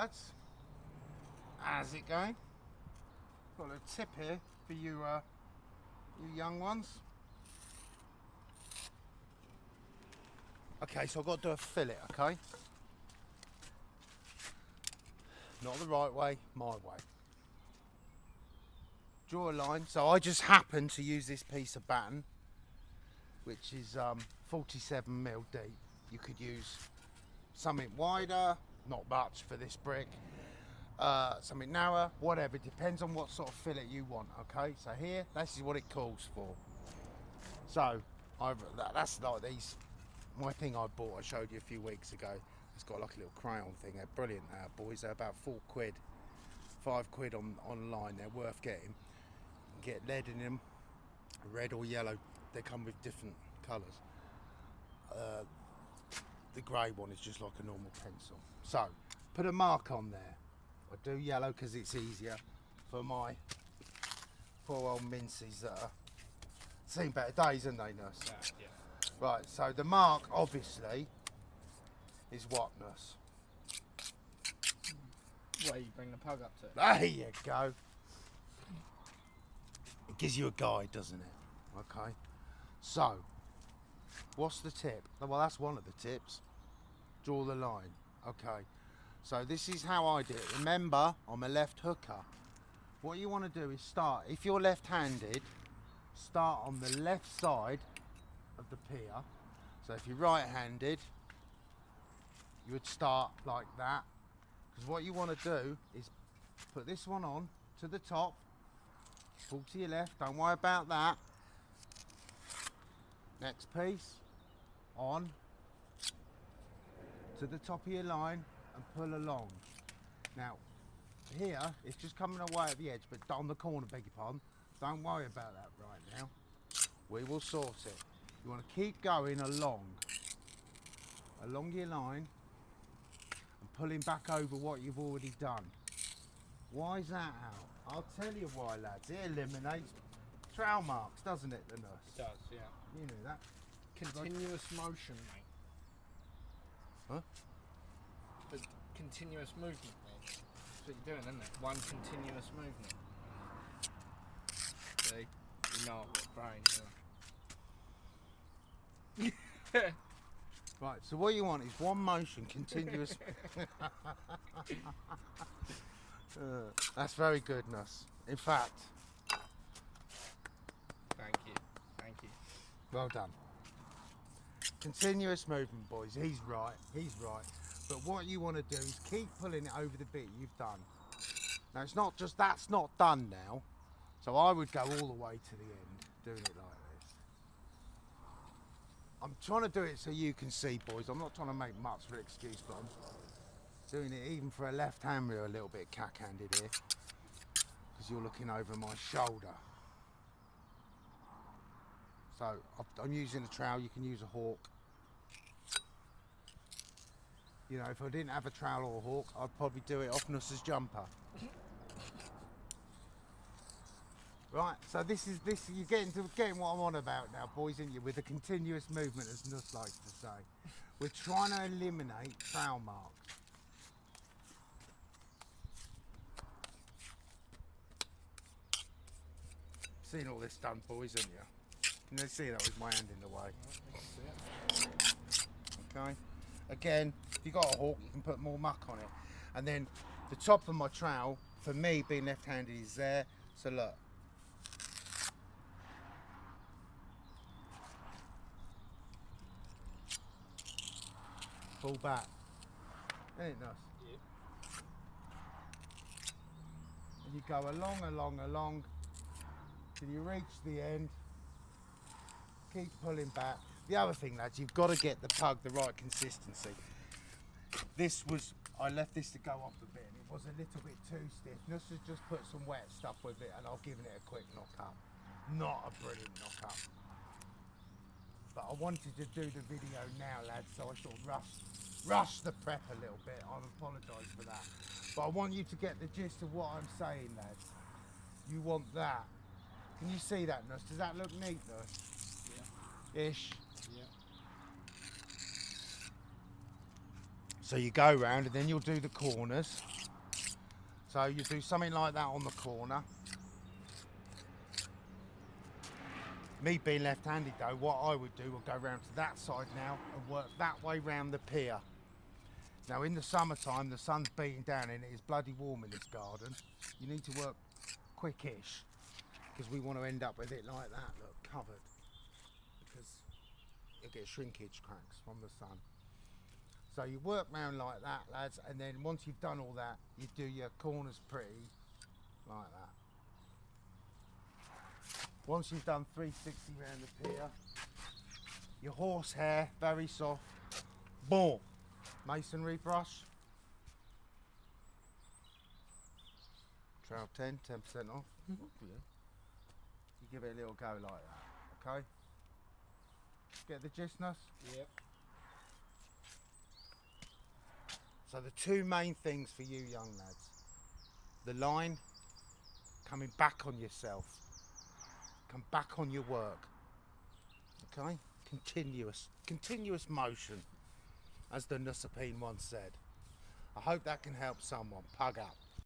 lads. How's it going? Got a little tip here for you, you young ones. Okay, so I've got to do a fillet, okay? Not the right way, my way. Draw a line. So I just happen to use this piece of batten, which is 47mm deep. You could use something wider, not much for this brick. Something narrower, whatever. Depends on what sort of fillet you want. Okay, so here, this is what it calls for. So that's like these. My thing I bought, I showed you a few weeks ago. It's got like a little crayon thing. They're brilliant now, boys. They're about £4, £5 online. They're worth getting. Get lead in them, red or yellow. They come with different colours. The grey one is just like a normal pencil. So put a mark on there. I do yellow because it's easier for my poor old minces that are seen better days, haven't they, Nurse? Yeah. Right, so the mark obviously is what, Nurse? Where you bring the pug up to. There you go. It gives you a guide, doesn't it? Okay. So, what's the tip? Well, that's one of the tips. Draw the line. Okay. So this is how I do it. Remember, I'm a left hooker. What you want to do is start, if you're left-handed, start on the left side of the pier. So if you're right-handed, you would start like that. Because what you want to do is put this one on to the top, pull to your left, don't worry about that. Next piece, on to the top of your line and pull along. Now, here, it's just coming away at the edge, but on the corner, beg your pardon. Don't worry about that right now. We will sort it. You want to keep going along your line and pulling back over what you've already done. Why is that out? I'll tell you why, lads. It eliminates trail marks, doesn't it, the nurse? It does, yeah. You knew that. Continuous motion, mate. Huh? But continuous movement, mate. That's what you're doing, isn't it? One continuous movement. See? You know I've got brains, yeah. Right, so what you want is one motion, continuous. That's very good, Nuss. In fact, Thank you. well done. Continuous movement, boys. He's right. But what you want to do is keep pulling it over the bit you've done. Now, it's not just that's not done now. So I would go all the way to the end, doing it like this. I'm trying to do it so you can see, boys. I'm not trying to make much of an excuse, but I'm doing it even for a left hand. We're a little bit cack-handed here because you're looking over my shoulder. So I'm using a trowel. You can use a hawk. You know, if I didn't have a trowel or a hawk, I'd probably do it off Nuss's jumper. Right, so this you're getting what I'm on about now, boys, aren't you? With the continuous movement, as Nuss likes to say. We're trying to eliminate trail marks. Seen all this done, boys, haven't you? Can you see that with my hand in the way? Okay. Again, if you've got a hawk, you can put more muck on it. And then the top of my trowel, for me being left-handed, is there. So look. Pull back. Ain't it nice? Yeah. And you go along till you reach the end. Keep pulling back. The other thing, lads, you've got to get the pug the right consistency. I left this to go off a bit and it was a little bit too stiff. Nuss has just put some wet stuff with it and I've given it a quick knock up. Not a brilliant knock up. But I wanted to do the video now, lads, so I sort of rushed the prep a little bit. I apologise for that. But I want you to get the gist of what I'm saying, lads. You want that. Can you see that, Nuss? Does that look neat, Nuss? Yeah. Ish. Yeah. So you go round and then you'll do the corners. So you do something like that on the corner. Me being left-handed though, what I would do would go round to that side now and work that way round the pier. Now in the summertime, the sun's beating down and it is bloody warm in this garden. You need to work quickish because we want to end up with it like that, look, covered. Because you'll get shrinkage cracks from the sun. So you work round like that, lads, and then once you've done all that, you do your corners pretty, like that. Once you've done 360 round the pier, your horsehair, very soft, boom, masonry brush. Trail 10% off. You give it a little go like that, okay? Get the gist, Nuss? Yep. So the two main things for you young lads, the line, coming back on yourself, come back on your work, okay? Continuous motion, as the Nussapine once said. I hope that can help someone. Pug up.